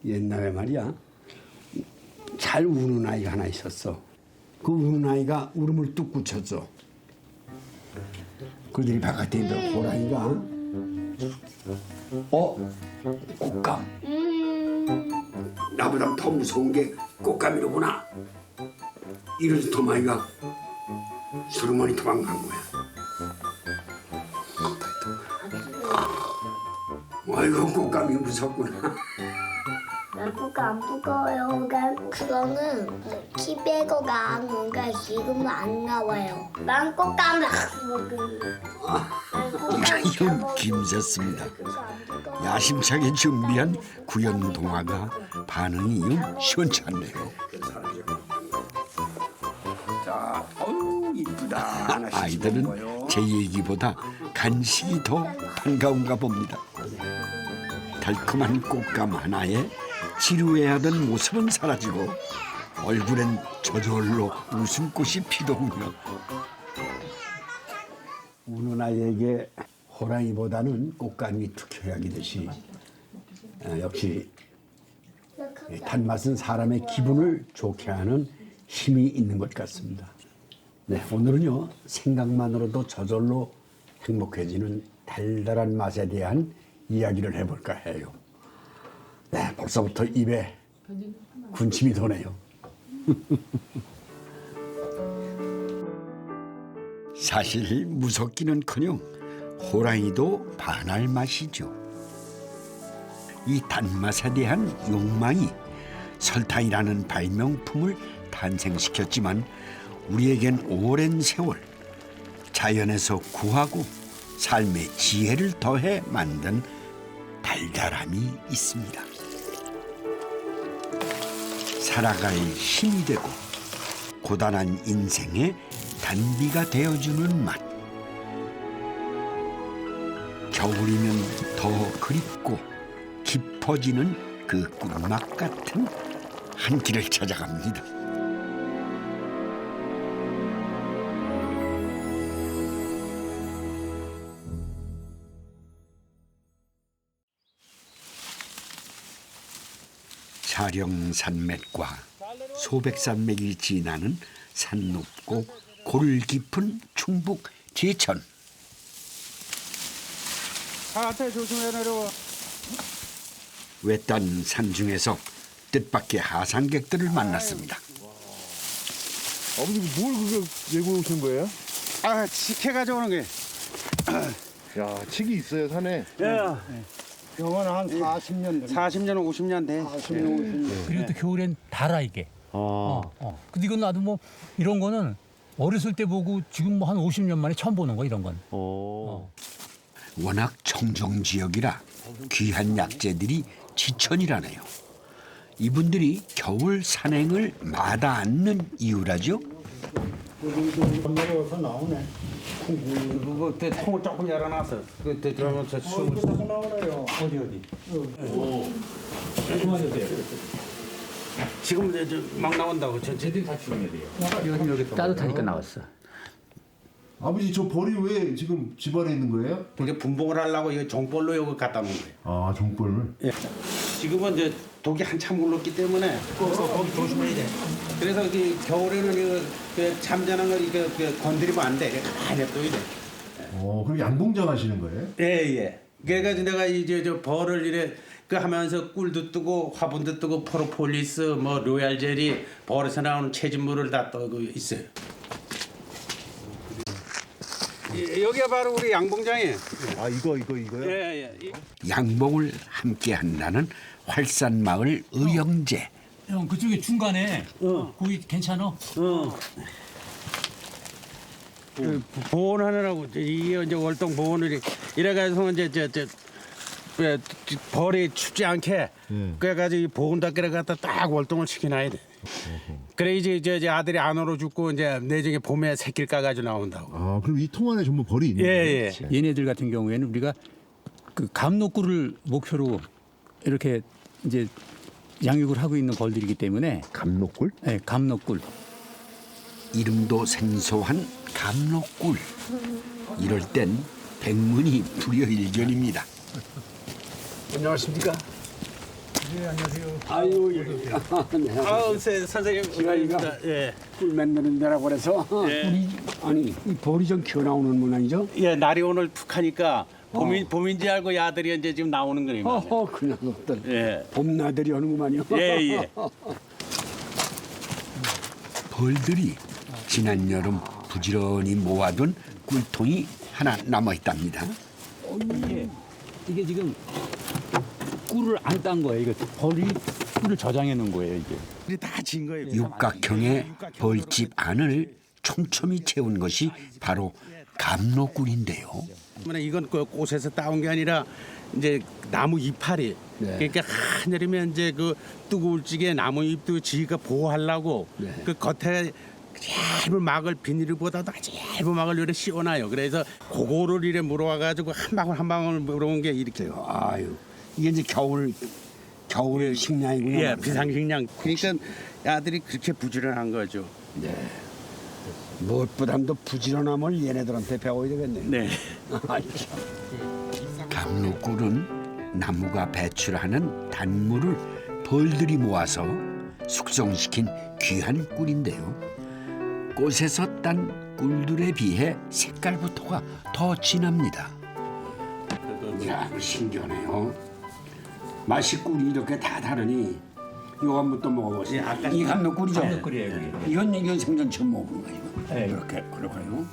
옛날에 말이야 잘 우는 아이가 하나 있었어. 그 우는 아이가 울음을 뚝 굳혔어. 그들이 바깥에 있는 호랑이가 꽃감. 나보다 더 무서운 게 꽃감이로구나. 이래서 도마이가 수르머니 도망간 거야. 아이고 꽃감이 무섭구나. 난 꽃감 안 무거워요. 그거는 키 빼고가 뭔가 지금은 안 나와요. 난 꽃감 이건 김새습니다. 야심차게 준비한 구연 동화가 반응이 영 시원찮네요. 자, 어우 이쁘다. 아이들은 제 얘기보다 간식이 더 반가운가 봅니다. 달콤한 꽃감 하나에 지루해하던 모습은 사라지고 얼굴엔 저절로 웃음꽃이 피더군요. 우는 아이에게 호랑이보다는 꽃감이 특효약이듯이 역시 단맛은 사람의 기분을 좋게 하는 힘이 있는 것 같습니다. 네, 오늘은요 생각만으로도 저절로 행복해지는 달달한 맛에 대한 이야기를 해볼까 해요. 네, 벌써부터 입에 군침이 도네요. 사실 무섭기는커녕 호랑이도 반할 맛이죠. 이 단맛에 대한 욕망이 설탕이라는 발명품을 탄생시켰지만 우리에겐 오랜 세월 자연에서 구하고 삶의 지혜를 더해 만든 달달함이 있습니다. 살아갈 힘이 되고 고단한 인생의 단비가 되어주는 맛. 겨울이면 더 그립고 깊어지는 그 꿀맛 같은 한 끼를 찾아갑니다. 사령산맥과 소백산맥이 지나는 산 높고 골 깊은 충북 제천. 앞에 조심해 내려와. 외딴 산 중에서 뜻밖의 하상객들을 만났습니다. 아버지 뭘 그게 메고 오신 거예요? 아, 직해 가져오는 게. 야, 칡이 있어요 산에. 예. 병원 한 40년 40년, 50년 돼. 40년. 그리고 또 겨울엔 달아 이게. 근데 이건 나도 뭐 이런 거는 어렸을 때 보고 지금 뭐 한 50년 만에 처음 보는 거 이런 건. 워낙 청정 지역이라 귀한 약재들이 지천이라네요. 이분들이 겨울 산행을 마다 않는 이유라죠. 내려와서 나오네. 그거 통을 조금 열어놨어. 그때 그러면 저 숨을 나오네요. 어디. 지금 이제 막 나온다고. 쟤들이 다 죽어야 돼요. 여기 따뜻하니까 나왔어. 아버지 저 벌이 왜 지금 집안에 있는 거예요? 그게 분봉을 하려고 이거 종벌로 이거 갖다 놓은 거예요. 아 종벌을. 예. 지금은 이제 독이 한참 물렀기 때문에 거기 조심해야 돼. 그래서 겨울에는 이거 잠자는 걸 이거 건드리면 안 돼. 이렇게 가만히 냅둬야 돼. 그럼 양봉장 하시는 거예요? 예. 그래가지고 내가 이제 저 벌을 이래 그 하면서 꿀도 뜨고 화분도 뜨고 프로폴리스 뭐 로얄 젤리 벌에서 나오는 채집물을 다 떠고 있어요. 여기가 바로 우리 양봉장이에요. 아 이거요? 예. 양봉을 함께 한다는 활산마을 의영제. 형 그쪽에 중간에 거기 괜찮아? 그 보온하느라고 이게 이제 월동 보온을 이래가지고 이제 벌이 춥지 않게 그래가지고 이 보온 닦기를 갖다 딱 월동을 시켜놔야 돼. 그래 이제 아들이 안으로 죽고 이제 내중에 봄에 새끼를 까가지고 나온다고. 아 그럼 이 통 안에 전부 벌이 있는 거예요? 예. 얘네들 같은 경우에는 우리가 그 감로꿀을 목표로 이렇게 이제 양육을 하고 있는 벌들이기 때문에 감로꿀? 네, 감로꿀. 이름도 생소한 감로꿀. 이럴 땐 백문이 불여일견입니다. 안녕하십니까? 아유, 예. 네. 아우, 선생님. 제가 이거 예. 꿀 만드는 데라고 그래서 예. 꿀이 아니 이 벌이 좀 튀어나오는 모양이죠? 예, 날이 오늘 푹하니까 봄인지 알고 야들이 이제 지금 나오는 거예요. 그냥 것들 예. 봄나들이 하는구만요. 예, 예. 벌들이 지난 여름 부지런히 모아둔 꿀통이 하나 남아 있답니다. 이게 지금 꿀을 안 딴 거예요. 이거 벌이 꿀을 저장해 놓은 거예요. 이게. 다 진 거예요. 육각형의 벌집 안을 촘촘히 채운 것이 바로 감로꿀인데요. 이건 그 꽃에서 따온 게 아니라 이제 나무 이파리. 네. 그러니까 한여름에 이제 그 뜨거울 적에 나무 잎도 지가 보호하려고 네. 그 겉에 얇은 막을 비닐보다도 아주 얇은 막을 이렇게 씌워놔요. 그래서 그거를 이래 물어와가지고 한 방울 한 방울 물어온 게 이렇게. 아유 이게 이제 겨울 식량이군요. 예, 비상식량. 그러니까 아들이 그렇게 부지런한 거죠. 무엇보다도 부지런함을 얘네들한테 배워야 되겠네요. 네. 아이, 참. 감로꿀은 나무가 배출하는 단물을 벌들이 모아서 숙성시킨 귀한 꿀인데요. 꽃에서 딴 꿀들에 비해 색깔부터가 더 진합니다. 야, 신기하네요. 맛이 꿀이 이렇게 다 다르니 이거 한번 또 먹어보세요. 예, 아까 이 감로꿀이죠? 감로꿀이에요, 이게. 이건 생전 처음 먹어본 거예요. 네. 그렇게요.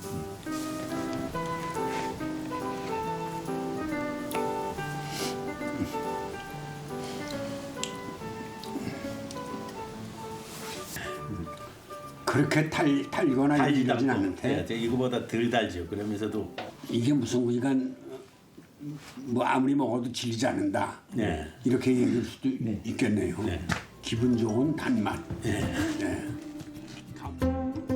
그렇게 달거나 이러진 않는데 이거보다 덜 달죠. 그러면서도 이게 무슨 우리가 뭐 아무리 먹어도 질리지 않는다. 네. 이렇게 얘기할 수도 있겠네요. 기분 좋은 단맛. 네.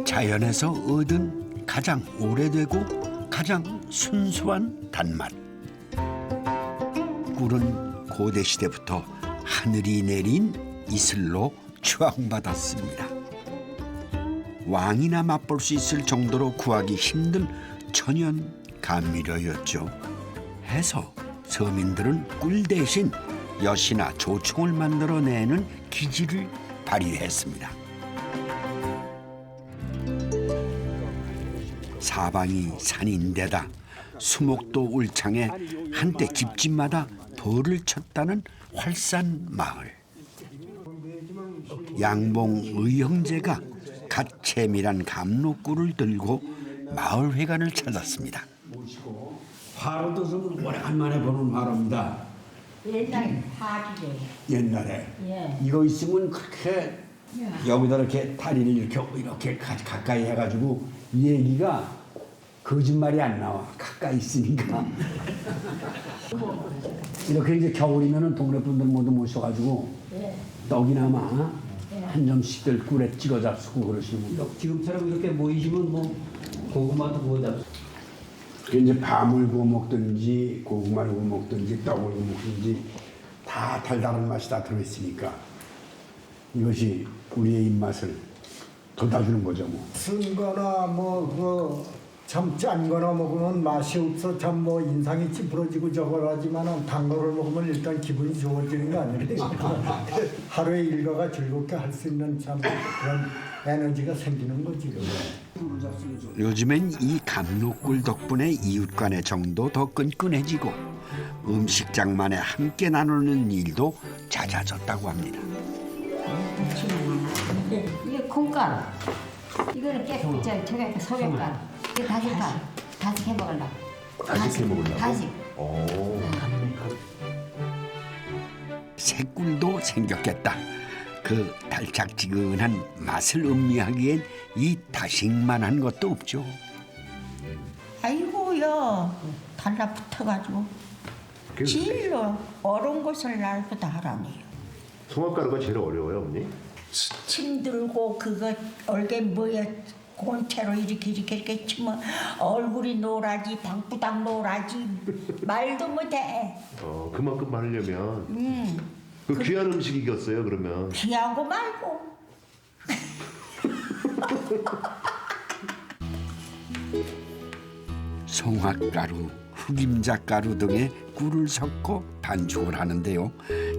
자연에서 얻은 가장 오래되고 가장 순수한 단맛. 꿀은 고대 시대부터 하늘이 내린 이슬로 추앙받았습니다. 왕이나 맛볼 수 있을 정도로 구하기 힘든 천연 감미료였죠. 해서 서민들은 꿀 대신 엿이나 조청을 만들어내는 기질을 발휘했습니다. 사방이 산인데다 수목도 울창에 한때 집집마다 벌을 쳤다는 활산 마을. 양봉 의형제가 갓 채밀한 감로꿀을 들고 마을 회관을 찾았습니다. 화로도 좀 오래간만에 보는 화로입니다. 옛날 파지래. 옛날에 예. 이거 있으면 그렇게 여기다 이렇게 다리를 이렇게 가까이 해가지고 얘기가 거짓말이 안 나와. 가까이 있으니까. 이렇게 이제 겨울이면은 동네 분들 모두 모셔가지고 떡이나마 한 점씩들 꿀에 찍어 잡수고 그러시는 거. 지금처럼 이렇게 모이시면 뭐 고구마도 구워 잡수. 이제 밤을 구워 먹든지 고구마를 구워 먹든지 떡을 구워 먹든지 다 달달한 맛이 다 들어있으니까 이것이 우리의 입맛을 돋아주는 거죠 뭐. 쓴 거나 참 짠 거나 먹으면 맛이 없어 참 인상이 찌푸러지고 저거라지만은 단 거를 먹으면 일단 기분이 좋아지는 거 아니에요. 하루의 일과가 즐겁게 할 수 있는 참 그런 에너지가 생기는 거지. 요즘엔 이 감로꿀 덕분에 이웃 간의 정도 더 끈끈해지고 음식장만에 함께 나누는 일도 잦아졌다고 합니다. 이게 콩가루. 이거는 저게 소금가루. 이게 다식 해 먹으려고. 다식 해 먹으려고? 다식. 새꿀도 생겼겠다. 그 달짝지근한 맛을 음미하기엔 이 다식만한 것도 없죠. 아이고야 달라붙어가지고 진로 어려운 것을 날보다 하라네요. 송화가루가 제일 어려워요, 어머니? 힘들고 그거 얼게 뭐야 곤채로 이렇게 치면 얼굴이 노라지 방부당 노라지 말도 못해. 그만큼 많으려면 그 귀한 음식이겠어요, 그러면. 귀한 거 말고. 송화가루, 흑임자가루 등의 꿀을 섞어 반죽을 하는데요.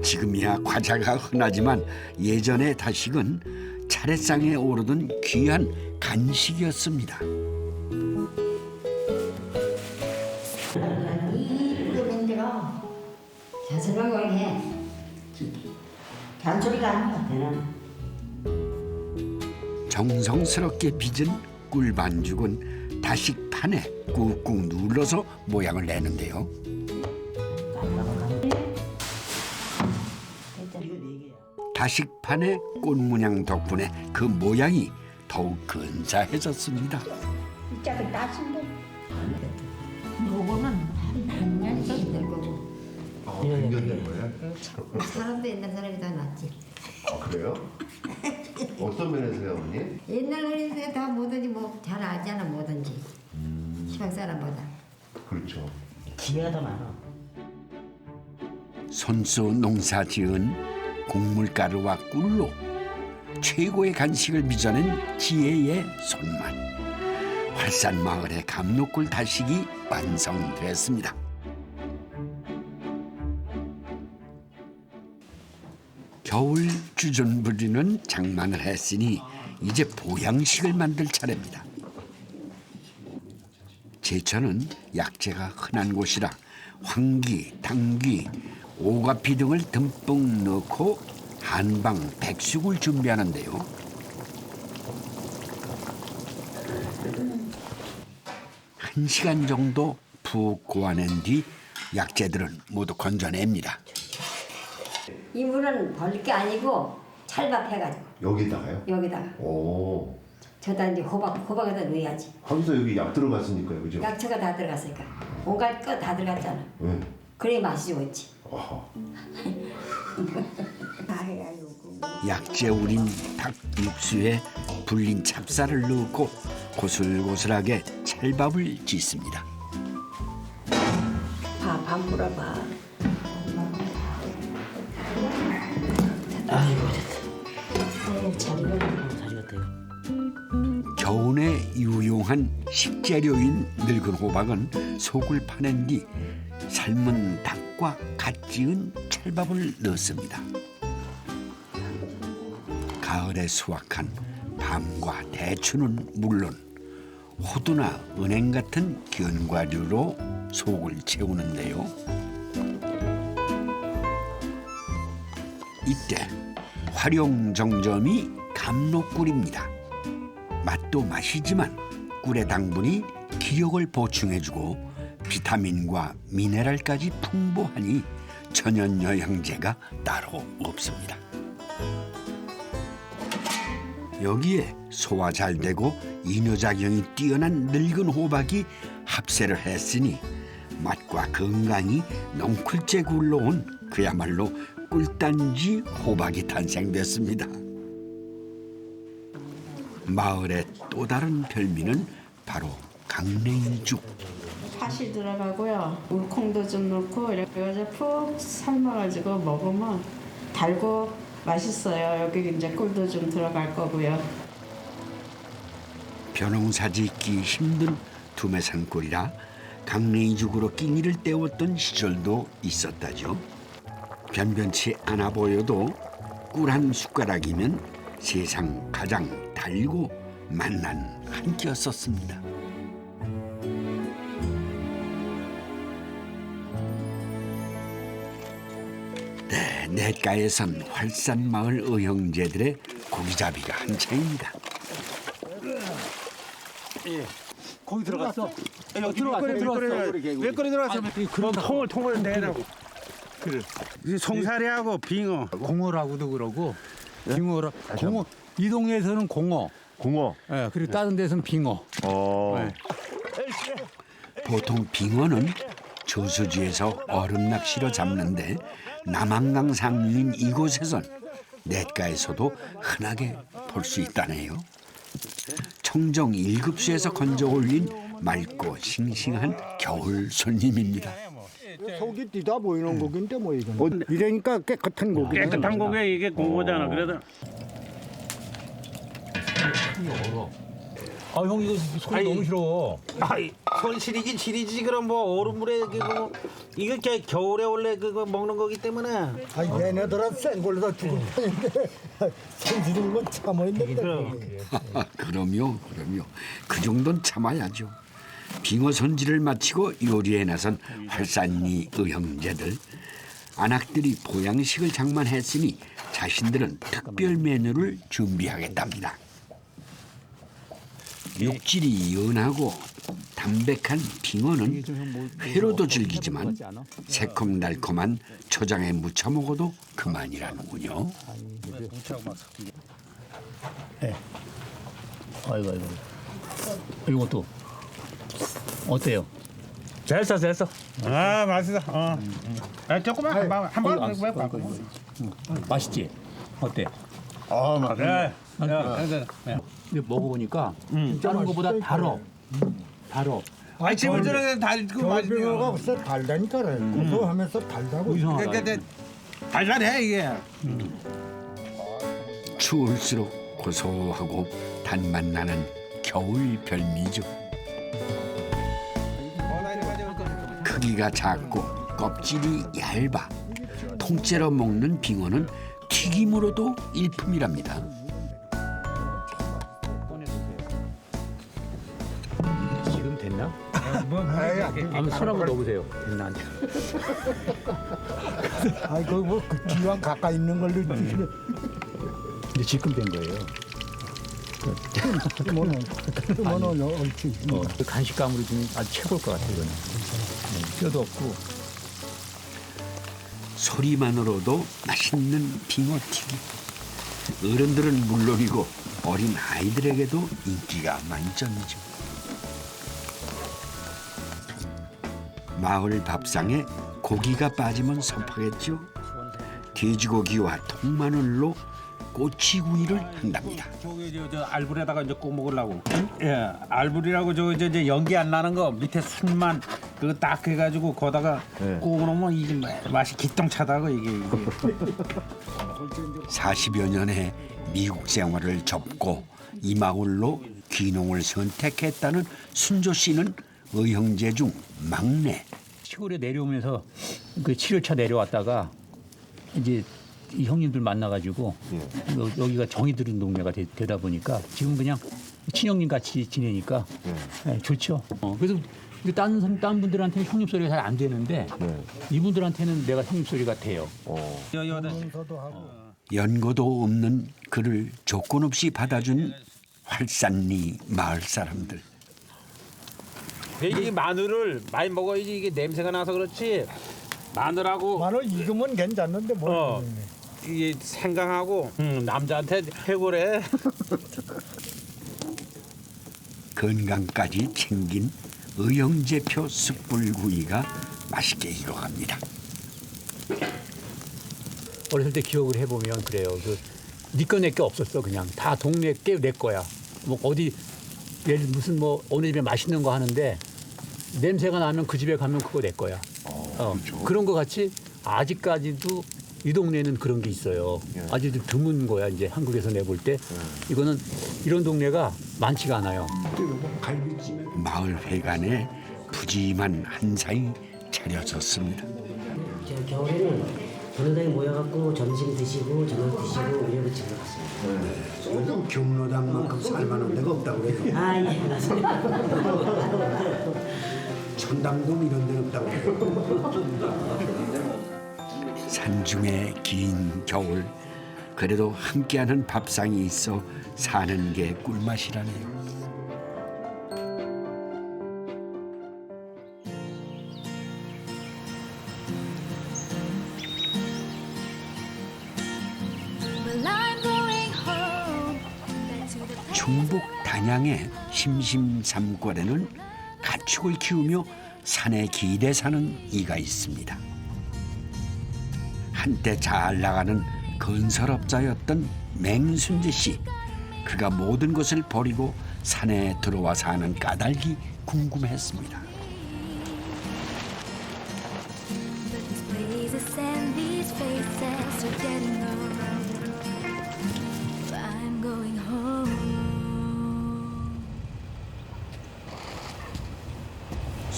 지금이야 과자가 흔하지만 예전의 다식은 차례상에 오르던 귀한 간식이었습니다. 이거 맨들어. 자수하고 해. 잔소리가 아니야. 정성스럽게 빚은 꿀반죽은 다식판에 꾹꾹 눌러서 모양을 내는데요. 다식판의 꽃 문양 덕분에 그 모양이 더욱 근사해졌습니다. 진짜 그 따신데. 요거는 한 100년 더 될 거고. 100년 된 거예요? 사람도 옛날 사람이 더 낫지. 그래요? 어떤 면에서요, 어머니? 옛날 어린이들 다 뭐든지 뭐 잘 알잖아 뭐든지. 시방 사람보다. 그렇죠. 지혜도 많아. 손수 농사 지은 곡물가루와 꿀로 최고의 간식을 빚어낸 지혜의 손맛. 활산 마을의 감로꿀 다식이 완성됐습니다. 겨울 주전 부리는 장만을 했으니 이제 보양식을 만들 차례입니다. 제천은 약재가 흔한 곳이라 황기, 당귀, 오가피 등을 듬뿍 넣고 한방 백숙을 준비하는데요. 한 시간 정도 푹 고아낸 뒤 약재들은 모두 건져냅니다. 이 물은 벌 게 아니고 찰밥 해가지고 여기다가요? 여기다가 오. 저다 이제 호박에다 넣어야지. 하면서 여기 약 들어갔으니까요, 그죠? 약초가 다 들어갔으니까 온갖 거 다 들어갔잖아. 네. 그래 맛이 좋지. 아하. 다 해가지고 약재 우린 닭 육수에 불린 찹쌀을 넣고 고슬고슬하게 찰밥을 짓습니다. 밥 물어봐. 겨운에 유용한 식재료인 늙은 호박은 속을 파낸 뒤 삶은 닭과 갓 지은 찰밥을 넣습니다. 가을에 수확한 밤과 대추는 물론 호두나 은행 같은 견과류로 속을 채우는데요. 이때 활용정점이 감로꿀입니다. 맛도 맛이지만 꿀의 당분이 기력을 보충해주고 비타민과 미네랄까지 풍부하니 천연 영양제가 따로 없습니다. 여기에 소화 잘 되고 이뇨작용이 뛰어난 늙은 호박이 합세를 했으니 맛과 건강이 넝쿨째 굴러온 그야말로 꿀단지 호박이 탄생됐습니다. 마을의 또 다른 별미는 바로 강냉이죽. 팥이 들어가고요. 물콩도 좀 넣고 이렇게 푹 삶아가지고 먹으면 달고 맛있어요. 여기 이제 꿀도 좀 들어갈 거고요. 벼농사 짓기 힘든 두메산골이라 강냉이죽으로 끼니를 때웠던 시절도 있었다죠. 변변치 않아 보여도 꿀 한 숟가락이면 세상 가장 달고 맛난 한 끼였었습니다. 네, 냇가에선 활산마을 의형제들의 고기잡이가 한창입니다. 거기 들어갔어? 몇 거리 들어갔어? 통을 내라고. 그래. 송사리하고 빙어. 공어라고도 그러고 빙어라. 공어 이 동네에서는 공어. 공어. 예, 그리고 다른 데서는 빙어. 예. 보통 빙어는 저수지에서 얼음 낚시로 잡는데 남한강 상류인 이곳에선 냇가에서도 흔하게 볼 수 있다네요. 청정 1급수에서 건져 올린 맑고 싱싱한 겨울 손님입니다. 속이 띠다 보이는 고기인데 뭐 이건. 이러니까 깨끗한 고기. 깨끗한 고기에 이게 공고잖아. 그래도 아, 형 이거 소리 너무 싫어. 손실이긴 실이지. 그럼 뭐 얼음물에 그거 이거 겨울에 원래 그거 먹는 거기 때문에. 아, 얘네들은 센 걸로 죽을 판인데 손질은 건 참아 있는데. 그럼요. 그 정도는 참아야죠. 빙어 손질을 마치고 요리에 나선 활산리 의형제들. 안악들이 보양식을 장만했으니 자신들은 특별 메뉴를 준비하겠답니다. 육질이 연하고 담백한 빙어는 회로도 즐기지만 새콤달콤한 초장에 무쳐 먹어도 그만이라는군요. 네. 아이고. 이것도 어때요? 됐어. 아 맛있어. 조금만 한번 해봐. 맛있지? 어때? 그래. 근데 먹어보니까 다른 거보다 달어. 아이 집을 저렇게 달고 빙어가 맛있어. 벌써 달다니까 그래. 고소하면서 달다고. 그러니까 달달해 이게. 추울수록 고소하고 단맛 나는 겨울 별미죠. 크기가 작고 껍질이 얇아 통째로 먹는 빙어는 튀김으로도 일품이랍니다. 지금 됐나? 한번 손 한번 넣어보세요. 됐나? 아이 그뭐 기왕 가까이 있는 걸로 주시네. 이제 지금 된 거예요. 그러면은 옳지. 그 간식감으로 좀 아주 최고일 것 같아요. 이거는. 뼈도 없고. 소리만으로도 맛있는 빙어튀김. 어른들은 물론이고 어린 아이들에게도 인기가 만점이죠. 마을 밥상에 고기가 빠지면 섭하겠죠. 돼지고기와 통마늘로 꼬치구이를 한답니다. 저기 저 알불에다가 이제 구워 먹으려고. 예, 알불이라고 저 이제 연기 안 나는 거 밑에 순만 그거 딱 해가지고 거다가 구워 놓으면 이게 맛이 기똥차다고 이게. 40여 년의 미국 생활을 접고 이 마을로 귀농을 선택했다는 순조 씨는 의형제 중 막내. 시골에 내려오면서 그 7월차 내려왔다가 이제 이 형님들 만나가지고 여기가 정이 들은 동네가 되다 보니까 지금 그냥 친형님 같이 지내니까 네, 좋죠. 그래서 다른 분들한테는 형님 소리가 잘 안 되는데 이분들한테는 내가 형님 소리가 돼요. 연고도 없는 그를 조건 없이 받아준 활산리 마을 사람들. 이 마늘을 많이 먹어야지 이게 냄새가 나서 그렇지. 마늘하고 마늘 익으면 괜찮는데 뭐. 이게 생강하고 남자한테 해고래. 건강까지 챙긴 의형제표 숯불구이가 맛있게 익어갑니다. 어렸을 때 기억을 해보면 그래요. 니꺼 내꺼 없었어. 그냥 다 동네 게 내 거야. 뭐 어디 예를 무슨 뭐 어느 집에 맛있는 거 하는데 냄새가 나면 그 집에 가면 그거 내 거야. 그렇죠. 그런 거 같이 아직까지도 이 동네는 그런 게 있어요. 아주 드문 거야. 이제 한국에서 내볼 때 이거는 이런 동네가 많지가 않아요. 마을 회관에 푸짐한 한상이 차려졌습니다. 저 겨울에는 동네당에 모여갖고 점심 드시고 저녁 드시고 우리 집으로 갔습니다. 요즘 경로당만큼 살만한 데가 없다고 그래요. 아, 예, 맞습니다. 천당동 이런 데는 없다고 그래요. 산중의 긴 겨울, 그래도 함께하는 밥상이 있어 사는 게 꿀맛이라네요. 충북 단양의 심심삼골에는 가축을 키우며 산에 기대 사는 이가 있습니다. 한때 잘 나가는 건설업자였던 맹순재 씨. 그가 모든 것을 버리고 산에 들어와 사는 까닭이 궁금했습니다.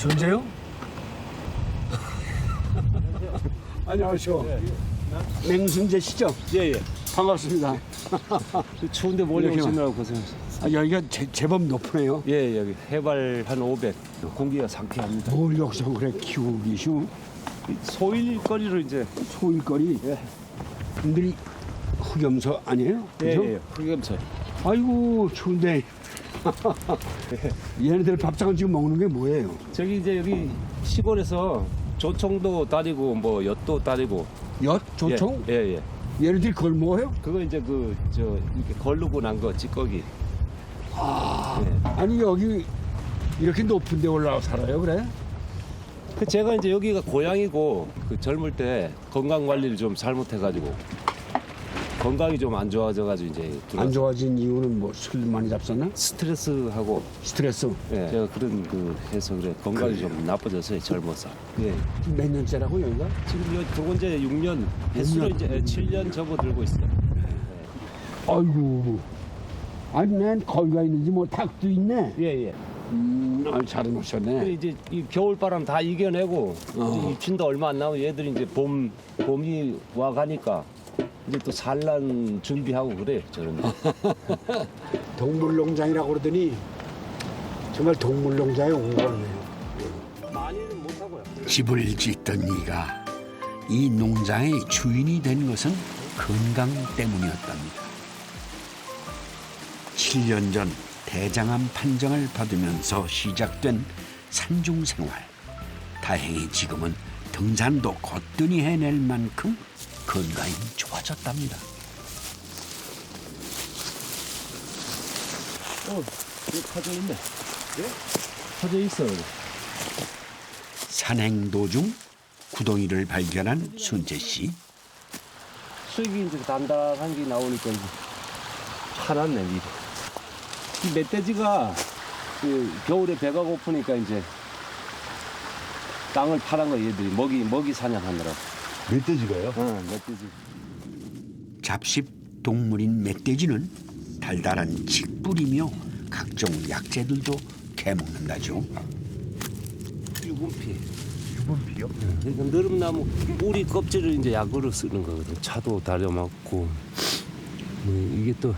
순재요? 안녕하세요. 맹순재 씨죠? 예예. 반갑습니다. 추운데 멀리 이렇게 오시느라고 고생하셨어요. 아, 여기가 제법 높으네요. 예, 여기 해발 한 500. 공기가 상쾌합니다. 뭘 여기서 그래 키우고 계시오? 소일거리로 이제 소일거리. 예. 분들이 흑염소 아니에요? 그죠? 예, 흑염소. 아이고 추운데. 얘네들 밥상은 지금 먹는 게 뭐예요? 저기 이제 여기 시골에서 조청도 따리고 뭐 엿도 따리고. 엿? 조청? 예. 얘네들이 그걸 먹어요? 그거 이제 이렇게 걸르고 난 거 찌꺼기. 아니 여기 이렇게 높은 데 올라와 살아요 그래? 제가 이제 여기가 고향이고 그 젊을 때 건강 관리를 좀 잘못해가지고 건강이 좀 안 좋아져가지고 이제 안 들어와서 좋아진 이유는 뭐 술 많이 잡섰나? 스트레스하고 스트레스. 예, 제가 그런 해서 그래 건강이 좀 나빠졌어요 젊어서. 예. 몇 년째라고 여기가? 지금 요 들어온 지 6년 횟수로 이제 7년 접어들고 있어요. 아이고. 아니 난 거기가 있는지 뭐 닭도 있네. 예. 잘 그래 해놓으셨네. 이제 이 겨울바람 다 이겨내고 이제 입춘도 얼마 안 남은 얘들이 이제 봄이 와 가니까 이제 또 산란 준비하고 그래요 저는. 동물농장이라고 그러더니 정말 동물농장에 온 거네요. 많이는 못 하고요. 집을 짓던 이가 이 농장의 주인이 된 것은 건강 때문이었답니다. 7년 전 대장암 판정을 받으면서 시작된 산중 생활. 다행히 지금은 등산도 거뜬히 해낼 만큼 건강이 좋아졌답니다. 여기 퍼져 있네. 예? 퍼져 있어. 산행 도중 구덩이를 발견한 순재 씨. 수익이 이제 단단한 게 나오니까 이제 화났네 일이. 이 멧돼지가 그 겨울에 배가 고프니까 이제 땅을 파란 거 얘들이 먹이 사냥하느라고. 멧돼지가요? 응, 멧돼지. 잡식 동물인 멧돼지는 달달한 칡뿌리며 각종 약재들도 캐먹는다죠. 유분피. 유분피요? 그러니까 느릅나무 뿌리 껍질을 이제 약으로 쓰는 거거든. 차도 다려 먹고. 이게 또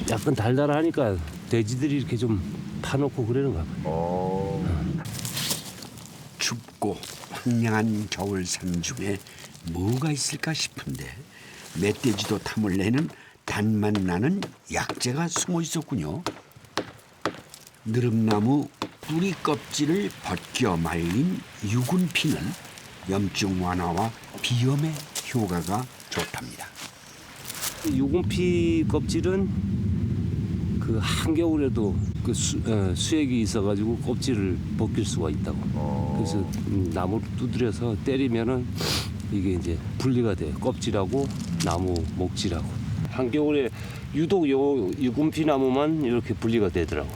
약간 달달하니까 돼지들이 이렇게 좀 파놓고 그러는가 봐요. 춥고 황량한 겨울 산 중에 뭐가 있을까 싶은데 멧돼지도 탐을 내는 단맛 나는 약재가 숨어 있었군요. 느릅나무 뿌리 껍질을 벗겨 말린 유군피는 염증 완화와 비염에 효과가 좋답니다. 유분피 껍질은 그 한겨울에도 그 수액이 있어가지고 껍질을 벗길 수가 있다고. 그래서 나무를 두드려서 때리면은 이게 이제 분리가 돼요. 껍질하고 나무 목질하고. 한겨울에 유독 요 유분피 나무만 이렇게 분리가 되더라고.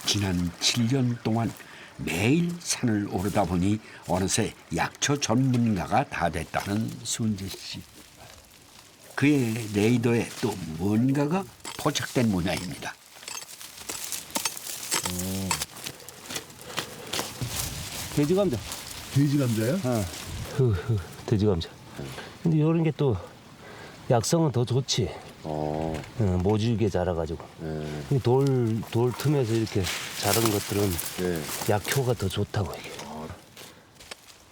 지난 7년 동안 매일 산을 오르다 보니 어느새 약초 전문가가 다 됐다는 순재 씨. 그의 레이더에 또 뭔가가 포착된 모양입니다. 돼지 감자. 돼지 감자요? 돼지 감자. 근데 이런 게 또 약성은 더 좋지. 모질게 자라가지고. 돌 틈에서 이렇게 자란 것들은 약효가 더 좋다고 이게.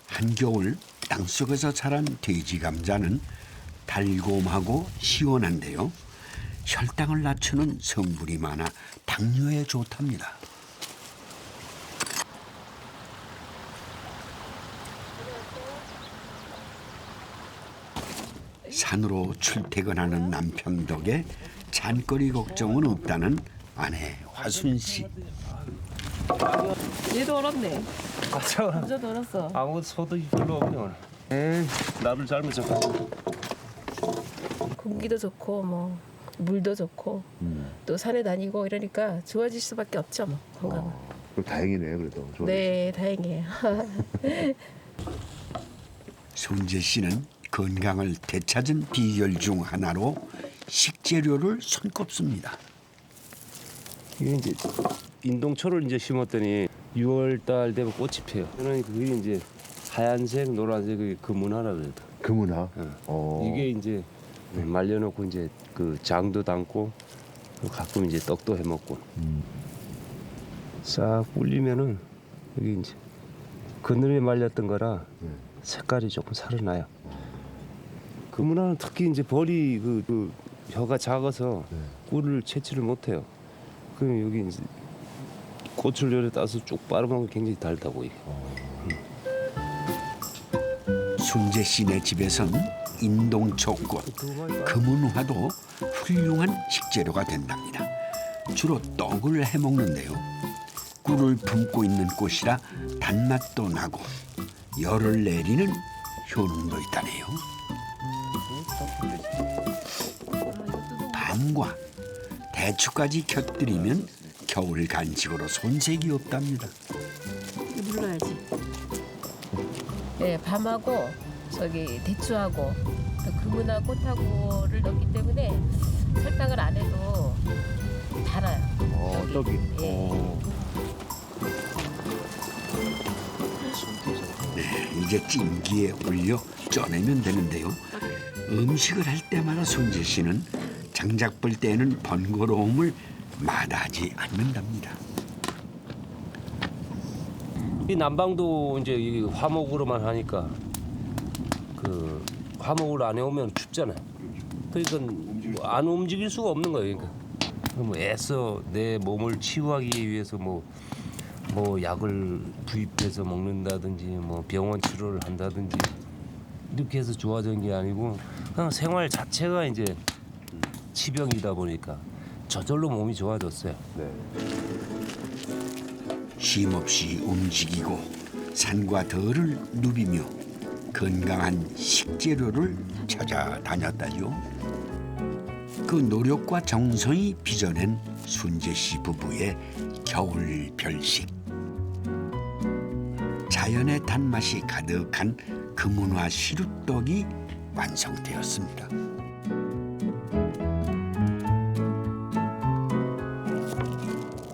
한겨울 땅속에서 자란 돼지 감자는 달콤하고 시원한데요. 혈당을 낮추는 성분이 많아 당뇨에 좋답니다. 산으로 출퇴근하는 남편 덕에 잔거리 걱정은 없다는 아내 화순 씨. 얘도 얼었네. 맞아. 감자도 얼었어. 아무 소도 별로 없네 오늘. 나를 잘못 잡았어. 공기도 좋고 뭐 물도 좋고 또 산에 다니고 이러니까 좋아질 수밖에 없죠 뭐 건강은. 그럼 다행이네요 그래도. 네, 다행이에요. 손재 씨는 건강을 되찾은 비결 중 하나로 식재료를 손꼽습니다. 이게 이제 인동초를 이제 심었더니 6월 달 되면 꽃이 피어요. 그러니까 그게 이제 하얀색, 노란색의 금은화라 그래요. 금은화. 이게 이제 말려놓고 이제 그 장도 담고 가끔 이제 떡도 해 먹고. 싹 불리면은 여기 이제 그늘에 말렸던 거라 색깔이 조금 살아나요. 금은화는 특히 이제 벌이 그 혀가 작아서 꿀을 채취를 못해요. 그럼 여기 이제 꽃을 열에 따서 쭉 빨아먹으면 굉장히 달다고 이게. 순재 씨네 집에선 인동초꽃, 금은화도 훌륭한 식재료가 된답니다. 주로 떡을 해 먹는데요. 꿀을 품고 있는 꽃이라 단맛도 나고 열을 내리는 효능도 있다네요. 밤과 대추까지 곁들이면 겨울 간식으로 손색이 없답니다. 눌러야지. 네, 밤하고 저기 대추하고 또 금은화 꽃하고를 넣기 때문에 설탕을 안 해도 달아요. 떡이. 예. 네, 이제 찜기에 올려 쪄내면 되는데요. 음식을 할 때마다 순재 씨는 장작 볼 때는 번거로움을 마다하지 않는답니다. 이 난방도 이제 이 화목으로만 하니까 그 화목을 안 해오면 춥잖아요. 그러니까 안 움직일 수가 없는 거예요. 그러니까 뭐 애써 내 몸을 치유하기 위해서 뭐 약을 구입해서 먹는다든지 뭐 병원 치료를 한다든지 이렇게 해서 좋아진 게 아니고 그냥 생활 자체가 이제 치병이다 보니까 저절로 몸이 좋아졌어요. 쉼없이 움직이고 산과 들을 누비며 건강한 식재료를 찾아다녔다죠. 그 노력과 정성이 빚어낸 순재 씨 부부의 겨울 별식. 자연의 단맛이 가득한 금은화 시루떡이 완성되었습니다.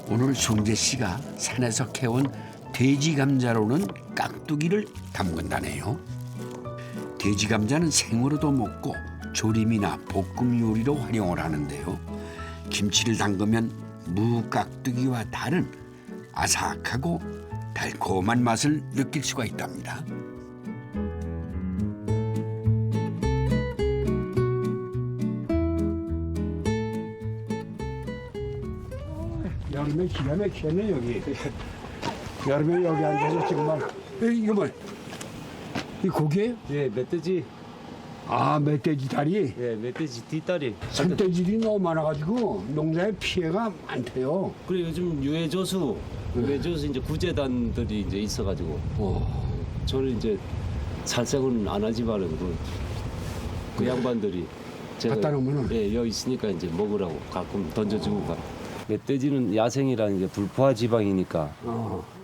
오늘 순재 씨가 산에서 캐온 돼지 감자로는 깍두기를 담근다네요. 돼지 감자는 생으로도 먹고 조림이나 볶음 요리로 활용을 하는데요. 김치를 담그면 무 깍두기와 다른 아삭하고 달콤한 맛을 느낄 수가 있답니다. 여름에 기가 막히네 여기. 여름에 여기 앉아서 정말. 이거 뭐? 이 고기예요? 예, 멧돼지. 아, 멧돼지 다리. 예, 멧돼지 뒷다리. 산돼지들이 너무 많아가지고 농사에 피해가 많대요. 그리고 요즘 유해조수 이제 구제단들이 이제 있어가지고 저는 이제 살생은 안 하지만은 그 양반들이 제가 갖다 놓으면은? 예, 여기 있으니까 이제 먹으라고 가끔 던져주고 가. 멧돼지는 야생이라는 게 불포화 지방이니까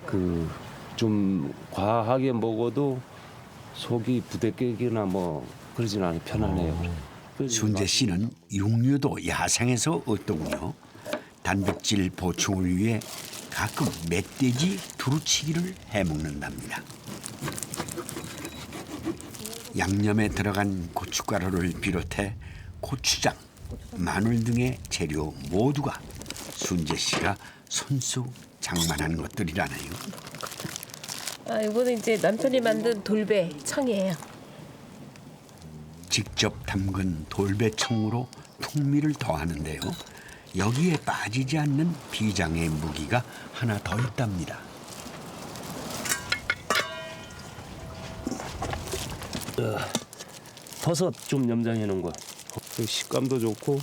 그 좀 과하게 먹어도 속이 부대끼거나 뭐 그러진 않아요. 편안해요. 순재 씨는 육류도 야생에서 얻더군요. 단백질 보충을 위해 가끔 멧돼지 두루치기를 해먹는답니다. 양념에 들어간 고춧가루를 비롯해 고추장, 마늘 등의 재료 모두가 순재 씨가 손수 장만한 것들이라네요. 아, 이거는 이제 남편이 만든 돌배 청이에요. 직접 담근 돌배청으로 풍미를 더하는데요. 여기에 빠지지 않는 비장의 무기가 하나 더 있답니다. 버섯 좀 염장해 놓은 거. 그 식감도 좋고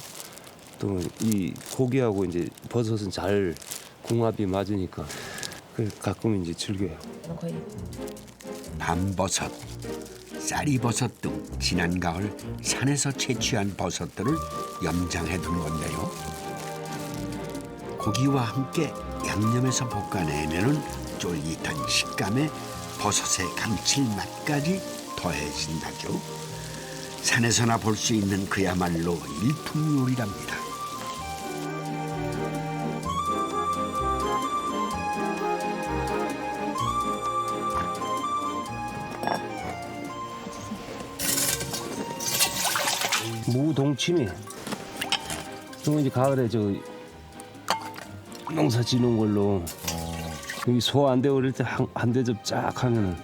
또 이 고기하고 이제 버섯은 잘 궁합이 맞으니까 그 가끔 이제 즐겨요. 거의. 밤버섯, 쌀이버섯 등 지난 가을 산에서 채취한 버섯들을 염장해 둔 건데요. 고기와 함께 양념해서 볶아내면은 쫄깃한 식감에 버섯의 감칠맛까지 더해진다죠. 산에서나 볼 수 있는 그야말로 일품 요리랍니다. 무동치미. 그리고 이제 가을에 저 농사 지는 걸로 여기 소 안 되고 그럴 때 한 대접 쫙 하면은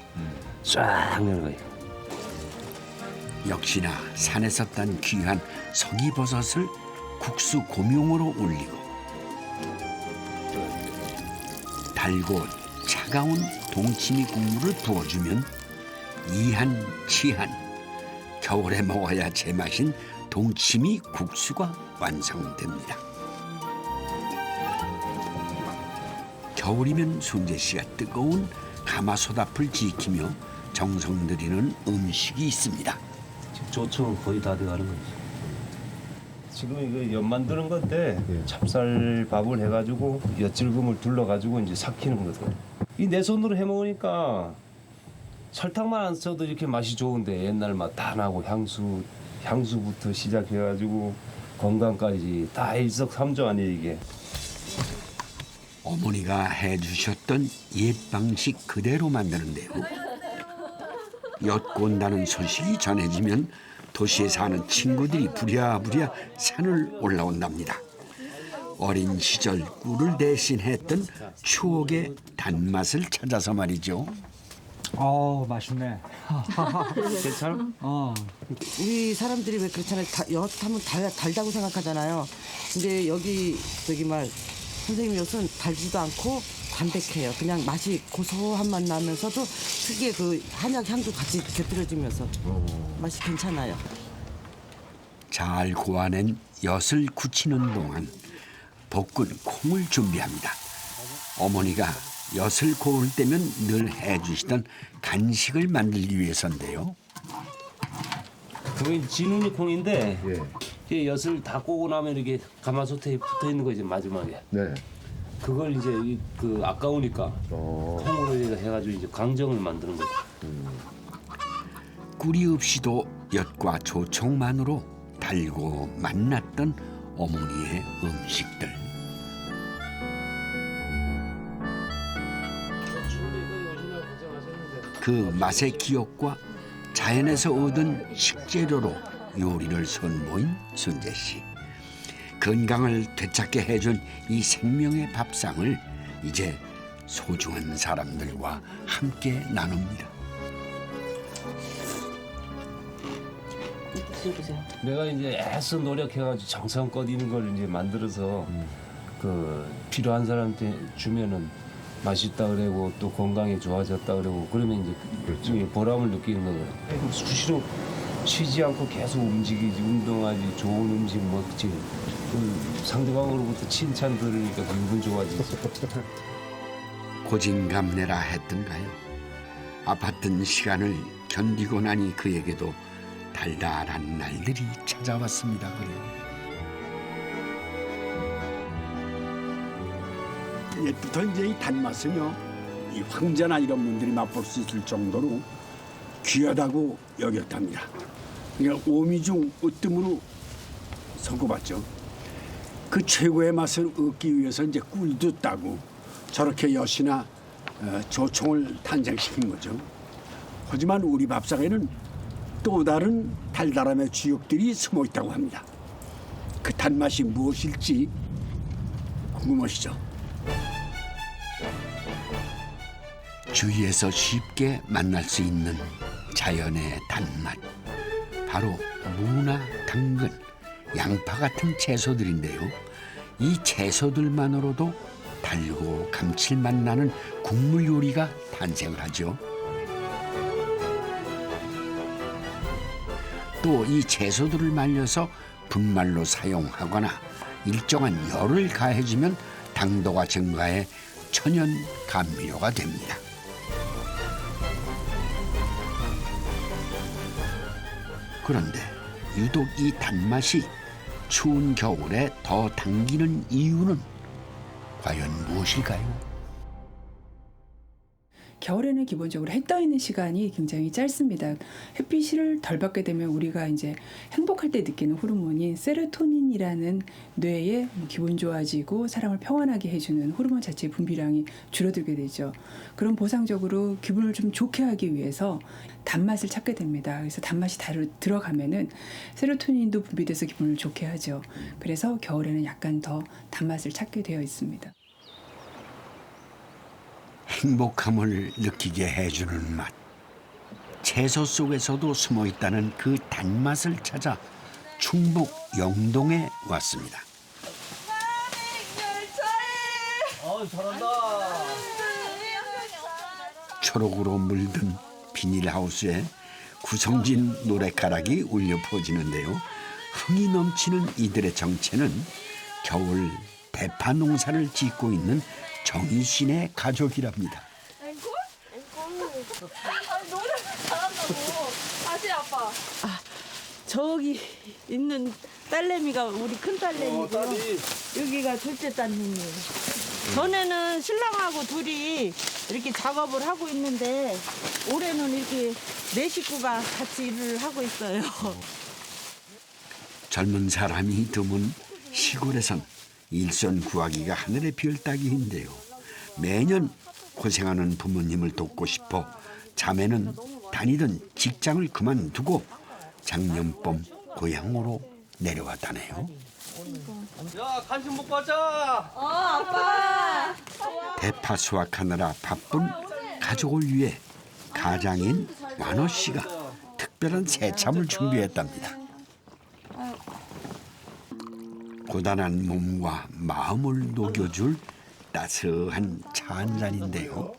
쫙 내려가요. 역시나 산에서 딴 귀한 서기버섯을 국수 고명으로 올리고 달고 차가운 동치미 국물을 부어주면 이한치한 겨울에 먹어야 제맛인 동치미 국수가 완성됩니다. 겨울이면 순재 씨가 뜨거운 가마솥앞을 지키며 정성 들이는 음식이 있습니다. 조청은 거의 다 돼가는 거지. 지금 이거 엿 만드는 건데 찹쌀밥을 해가지고 엿질금을 둘러가지고 이제 삭히는 거거든. 이 내 손으로 해 먹으니까 설탕만 안 써도 이렇게 맛이 좋은데 옛날 맛 다 나고 향수부터 시작해가지고 건강까지 다 일석삼조 아니에요 이게. 어머니가 해주셨던 옛 방식 그대로 만드는데요. 엿곤다는 소식이 전해지면 도시에 사는 친구들이 부랴부랴 산을 올라온답니다. 어린 시절 꿀을 대신했던 추억의 단맛을 찾아서 말이죠. 맛있네. 괜찮아? 우리 사람들이 왜 그렇잖아요. 엿하면 달다고 생각하잖아요. 근데 여기 선생님 엿은 달지도 않고 담백해요. 그냥 맛이 고소한 맛 나면서도 특유의 그 한약 향도 같이 곁들여지면서 맛이 괜찮아요. 잘 고아낸 엿을 굳히는 동안 볶은 콩을 준비합니다. 어머니가 엿을 고을 때면 늘 해주시던 간식을 만들기 위해서인데요. 그건 진우니 콩인데 이게 엿을 다 꼬고 나면 이게 가마솥에 붙어 있는 거 이제 마지막에. 네. 그걸 이제 그 아까우니까 콩으로 해가지고 이제 강정을 만드는 거죠. 꿀이 없이도 엿과 조청만으로 달고 맛났던 어머니의 음식들. 그 맛의 기억과 자연에서 얻은 식재료로 요리를 선보인 순재 씨. 건강을 되찾게 해준 이 생명의 밥상을 이제 소중한 사람들과 함께 나눕니다. 내가 이제 애써 노력해가지고 정성껏 있는 걸 이제 만들어서 그 필요한 사람한테 주면은 맛있다 그러고 또 건강이 좋아졌다 그러고 그러면 이제 보람을 느끼는 거예요. 수시로 쉬지 않고 계속 움직이지, 운동하지, 좋은 음식 먹지. 그 상대방으로부터 칭찬 들으니까 기분 좋아지지. 고진감래라 했던가요? 아팠던 시간을 견디고 나니 그에게도 달달한 날들이 찾아왔습니다. 옛부터 이제 이 단맛은요, 이 황제나 이런 분들이 맛볼 수 있을 정도로 귀하다고 여겼답니다. 그러니까 오미중 으뜸으로 선고받죠. 그 최고의 맛을 얻기 위해서 이제 꿀도 따고 저렇게 엿이나 조청을 탄생시킨 거죠. 하지만 우리 밥상에는 또 다른 달달함의 주역들이 숨어 있다고 합니다. 그 단맛이 무엇일지 궁금하시죠? 주위에서 쉽게 만날 수 있는 자연의 단맛. 바로 무나 당근, 양파 같은 채소들인데요. 이 채소들만으로도 달고 감칠맛 나는 국물 요리가 탄생을 하죠. 또 이 채소들을 말려서 분말로 사용하거나 일정한 열을 가해주면 당도가 증가해 천연 감미료가 됩니다. 그런데 유독 이 단맛이 추운 겨울에 더 당기는 이유는 과연 무엇일까요? 겨울에는 기본적으로 해 떠 있는 시간이 굉장히 짧습니다. 햇빛을 덜 받게 되면 우리가 이제 행복할 때 느끼는 호르몬인 세로토닌이라는 뇌의 기분 좋아지고 사람을 평안하게 해주는 호르몬 자체의 분비량이 줄어들게 되죠. 그럼 보상적으로 기분을 좀 좋게 하기 위해서 단맛을 찾게 됩니다. 그래서 단맛이 들어가면은 세로토닌도 분비돼서 기분을 좋게 하죠. 그래서 겨울에는 약간 더 단맛을 찾게 되어 있습니다. 행복함을 느끼게 해주는 맛. 채소 속에서도 숨어 있다는 그 단맛을 찾아 충북 영동에 왔습니다. 잘한다. 초록으로 물든 비닐하우스에 구성진 노랫가락이 울려 퍼지는데요. 흥이 넘치는 이들의 정체는 겨울 대파 농사를 짓고 있는 정희 씨네 가족이랍니다. 노래 잘한다고. 다시 아빠. 저기 있는 딸내미가 우리 큰 딸내미고요. 여기가 둘째 딸내미예요. 전에는 신랑하고 둘이 이렇게 작업을 하고 있는데 올해는 이렇게 네 식구가 같이 일을 하고 있어요. 젊은 사람이 드문 시골에선 일손 구하기가 하늘의 별 따기인데요. 매년 고생하는 부모님을 돕고 싶어 자매는 다니던 직장을 그만두고 작년봄 고향으로 내려왔다네요. 야, 간식 먹고 하자. 아빠. 대파 수확하느라 바쁜 가족을 위해 가장인 완호 씨가 특별한 새참을 준비했답니다. 고단한 몸과 마음을 녹여줄 따스한 차 한 잔인데요.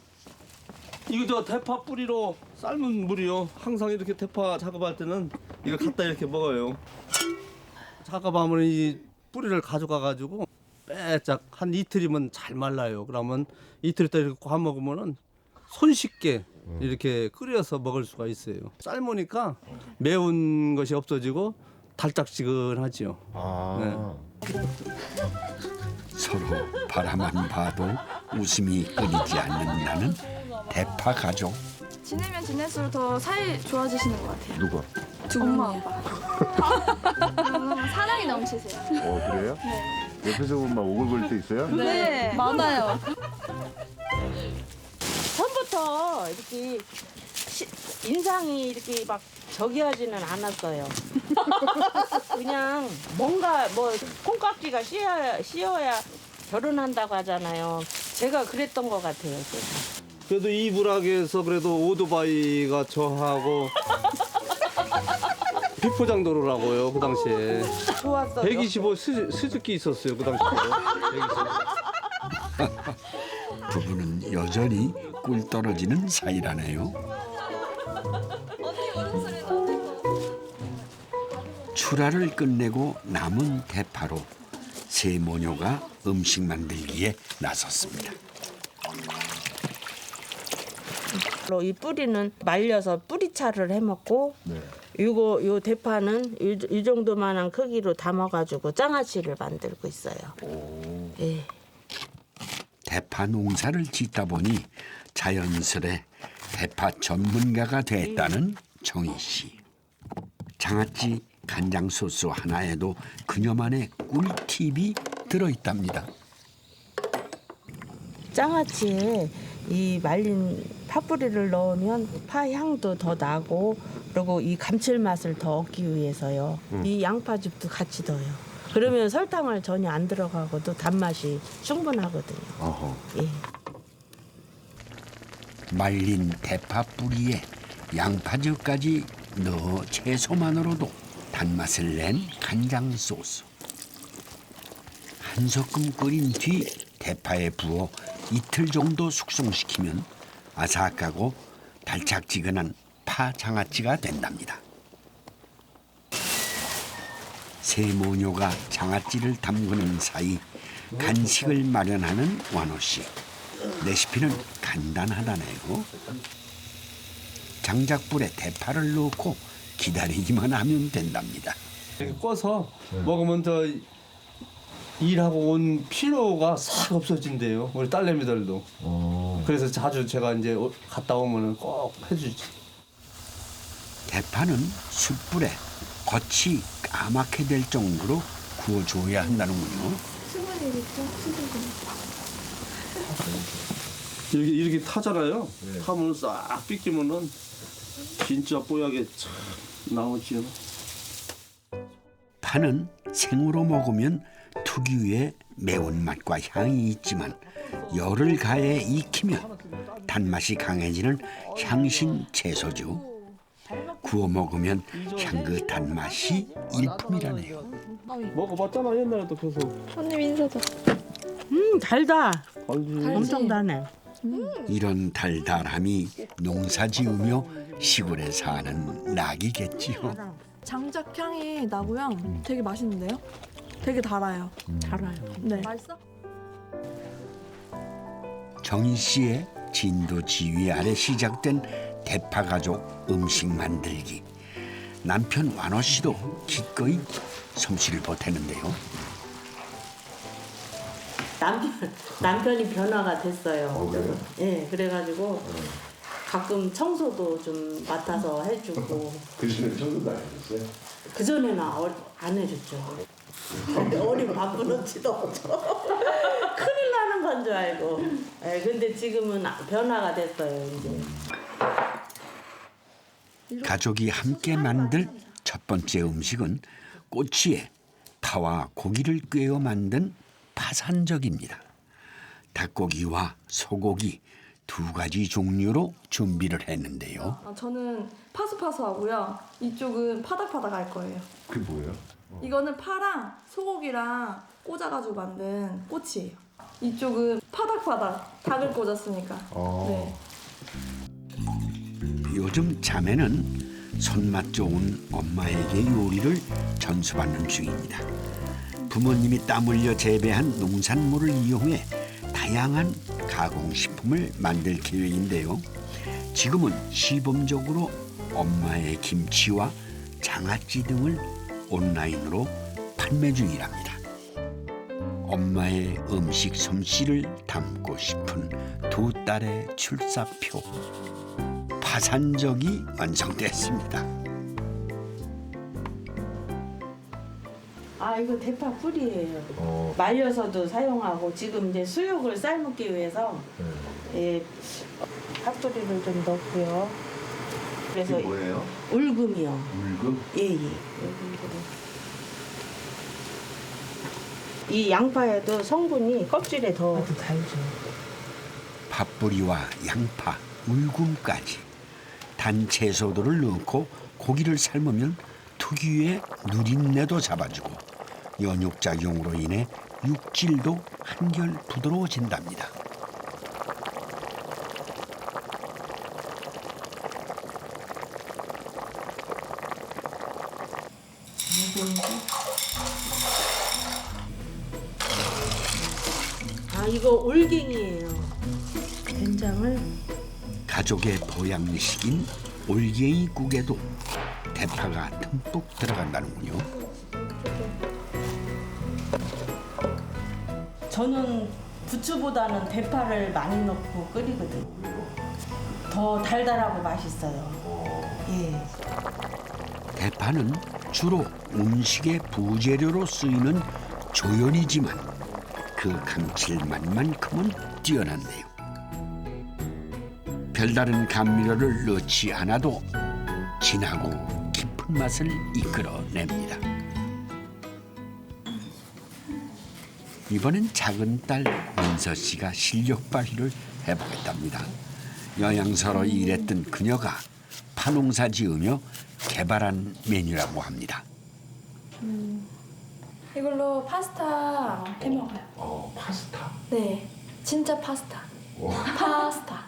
이거 저 대파 뿌리로 삶은 물이요. 항상 이렇게 대파 작업할 때는 이거 갖다 이렇게 먹어요. 작업하면 이 뿌리를 가져가 가지고 빼짝 한 이틀이면 잘 말라요. 그러면 이틀 있다 이렇게 구워 먹으면은 손쉽게 이렇게 끓여서 먹을 수가 있어요. 삶으니까 매운 것이 없어지고 달짝지근하지요. 네. 서로 바라만 봐도 웃음이 끊이지 않는 나는 대파 가족. 지내면 지낼수록 더 사이 좋아지시는 것 같아요. 누가? 두 엄마 아빠. 사랑이 넘치세요. 그래요? 네. 옆에서 보면 막 오글거릴 때 있어요? 네, 많아요. 처음부터 이렇게 인상이 이렇게 막 저기 하지는 않았어요. 그냥 뭔가 뭐 콩깍지가 씌어야 결혼한다고 하잖아요. 제가 그랬던 것 같아요. 그래도 이 부락에서 그래도 오토바이가 저하고 비포장도로라고요. 그 당시에 좋았어요. 125 스즈키 있었어요. 그 당시에. 부부는 여전히 꿀 떨어지는 사이라네요. 출하를 끝내고 남은 대파로 세 모녀가 음식 만들기에 나섰습니다. 이 뿌리는 말려서 뿌리차를 해 먹고 요 대파는 이 정도만한 크기로 담아가지고 장아찌를 만들고 있어요. 예. 대파 농사를 짓다 보니 자연스레 대파 전문가가 됐다는 정희 씨. 장아찌 간장 소스 하나에도 그녀만의 꿀팁이 들어있답니다. 장아찌에 이 말린 파뿌리를 넣으면 파 향도 더 나고 그리고 이 감칠맛을 더 얻기 위해서요. 이 양파즙도 같이 넣어요. 그러면 설탕을 전혀 안 들어가고도 단맛이 충분하거든요. 예. 말린 대파 뿌리에 양파즙까지 넣어 채소만으로도 단맛을 낸 간장 소스. 한 소끔 끓인 뒤 대파에 부어 이틀 정도 숙성시키면 아삭하고 달짝지근한 파 장아찌가 된답니다. 세 모녀가 장아찌를 담그는 사이 간식을 마련하는 완호 씨. 레시피는 간단하다네요. 장작불에 대파를 넣고 기다리기만 하면 된답니다. 이렇게 꺼서 먹으면 더 일하고 온 피로가 싹 없어진대요. 우리 딸내미들도. 그래서 자주 제가 이제 갔다 오면은 꼭 해주지. 대파는 숯불에 겉이 까맣게 될 정도로 구워줘야 한다는군요. 이렇게 타잖아요. 타면 싹 삐끼면은 진짜 뽀얗게 참 나오지요. 파는 생으로 먹으면 특유의 매운맛과 향이 있지만 열을 가해 익히면 단맛이 강해지는 향신 채소죠. 구워 먹으면 향긋한 맛이 일품이라네요. 먹어봤잖아 옛날에도 계속. 손님 인사도. 달다. 알지. 엄청 다네. 이런 달달함이 농사 지으며 시골에 사는 낙이겠지요. 장작 향이 나고요. 되게 맛있는데요? 되게 달아요. 달아요. 네. 맛있어? 정희 씨의 진도 지휘 아래 시작된 대파 가족 음식 만들기. 남편 완호 씨도 기꺼이 솜씨를 보태는데요. 남편이 변화가 됐어요. 예, 그래가지고 가끔 청소도 좀 맡아서 해주고. 그전에 청소도 안 해줬어요? 그전에는 안 해줬죠. 어린 바쁘지도 없죠. 큰일 나는 건 줄 알고. 예, 근데 지금은 변화가 됐어요, 이제. 가족이 함께 만들 첫 번째 음식은 꼬치에 파와 고기를 꿰어 만든 파산적입니다. 닭고기와 소고기 두 가지 종류로 준비를 했는데요. 저는 파스파스하고요. 이쪽은 파닥파닥 할 거예요. 그게 뭐예요? 이거는 파랑 소고기랑 꽂아가지고 만든 꼬치예요. 이쪽은 파닥파닥 닭을 꽂았으니까. 네. 요즘 자매는 손맛 좋은 엄마에게 요리를 전수받는 중입니다. 부모님이 땀 흘려 재배한 농산물을 이용해 다양한 가공식품을 만들 계획인데요. 지금은 시범적으로 엄마의 김치와 장아찌 등을 온라인으로 판매 중이랍니다. 엄마의 음식 솜씨를 담고 싶은 두 딸의 출사표. 파산적이 완성됐습니다. 아, 이거 대파 뿌리예요. 말려서도 사용하고 지금 이제 수육을 삶기 위해서 예, 팥뿌리를 좀 넣고요. 그래서 이게 뭐예요? 울금이요. 울금? 예. 이 양파에도 성분이 껍질에 더 달죠. 팥뿌리와 양파, 울금까지 단 채소들을 넣고 고기를 삶으면 특유의 누린내도 잡아주고 연육작용으로 인해 육질도 한결 부드러워진답니다. 아, 이거 올갱이에요. 된장을 가족의 보양식인 올갱이국에도 대파가 듬뿍 들어간다는군요. 저는 부추보다는 대파를 많이 넣고 끓이거든요. 더 달달하고 맛있어요. 예. 대파는 주로 음식의 부재료로 쓰이는 조연이지만 그 감칠맛만큼은 뛰어난데요. 별다른 감미료를 넣지 않아도 진하고 깊은 맛을 이끌어냅니다. 이번엔 작은 딸 민서 씨가 실력 발휘를 해보겠답니다. 영양사로 일했던 그녀가 파농사 지으며 개발한 메뉴라고 합니다. 이걸로 파스타 해 먹어요. 파스타? 네, 진짜 파스타. 파스타.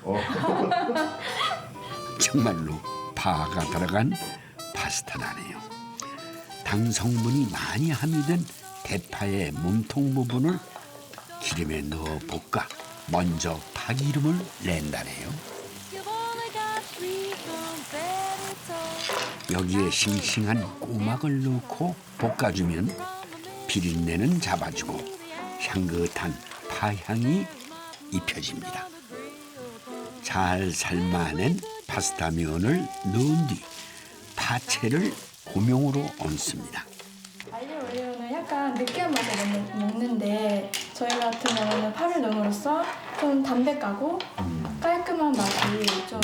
정말로 파가 들어간 파스타라네요. 당 성분이 많이 함유된 대파의 몸통 부분을 기름에 넣어 볶아 먼저 파기름을 낸다네요. 여기에 싱싱한 꼬막을 넣고 볶아주면 비린내는 잡아주고 향긋한 파향이 입혀집니다. 잘 삶아낸 파스타 면을 넣은 뒤 파채를 고명으로 얹습니다. 알리오 올리오는 약간 느끼한 맛을 먹는데 저희 같은 경우는 파를 넣음으로써 좀 담백하고 깔끔한 맛이 좀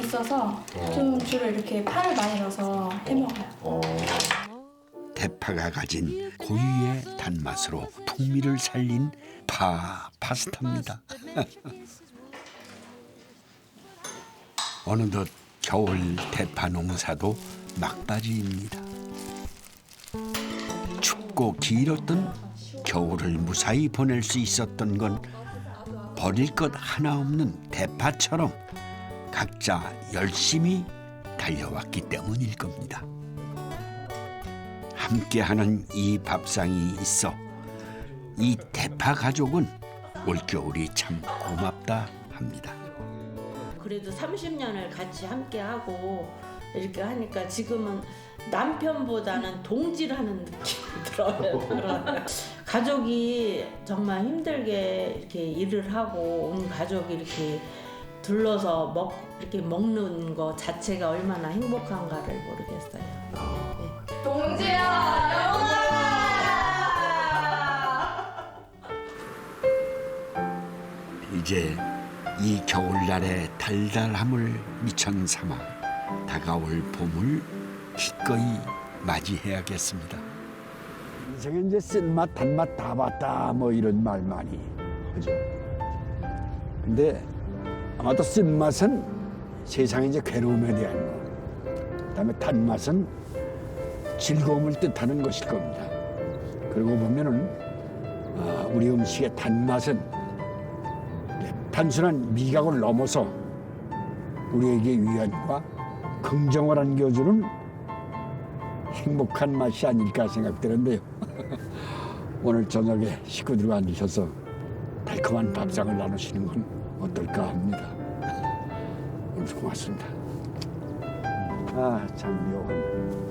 있어서 좀 주로 이렇게 파를 많이 넣어서 해먹어요. 대파가 가진 고유의 단맛으로 풍미를 살린 파스타입니다. 어느덧 겨울 대파 농사도 막바지입니다. 춥고 길었던 겨울을 무사히 보낼 수 있었던 건 버릴 것 하나 없는 대파처럼 각자 열심히 달려왔기 때문일 겁니다. 함께하는 이 밥상이 있어 이 대파 가족은 올겨울이 참 고맙다 합니다. 그래도 30년을 같이 함께하고 이렇게 하니까 지금은 남편보다는 동질하는 느낌이 들어요. 가족이 정말 힘들게 이렇게 일을 하고 온 가족이 이렇게 둘러서 이렇게 먹는 거 자체가 얼마나 행복한가를 모르겠어요. 네. 동지야, 영원하라! 이제 이 겨울날의 달달함을 미천 삼아 다가올 봄을 기꺼이 맞이해야겠습니다. 인생에 이제 쓴맛, 단맛 다 봤다 뭐 이런 말 많이 하죠. 근데 아마도 쓴맛은 세상의 이제 괴로움에 대한 거, 그다음에 단맛은 즐거움을 뜻하는 것일 겁니다. 그리고 보면은 우리 음식의 단맛은 단순한 미각을 넘어서 우리에게 위안과 긍정을 안겨주는 행복한 맛이 아닐까 생각되는데요. 오늘 저녁에 식구들과 앉으셔서 달콤한 밥상을 나누시는 건 어떨까 합니다. 오늘 고맙습니다. 참 묘한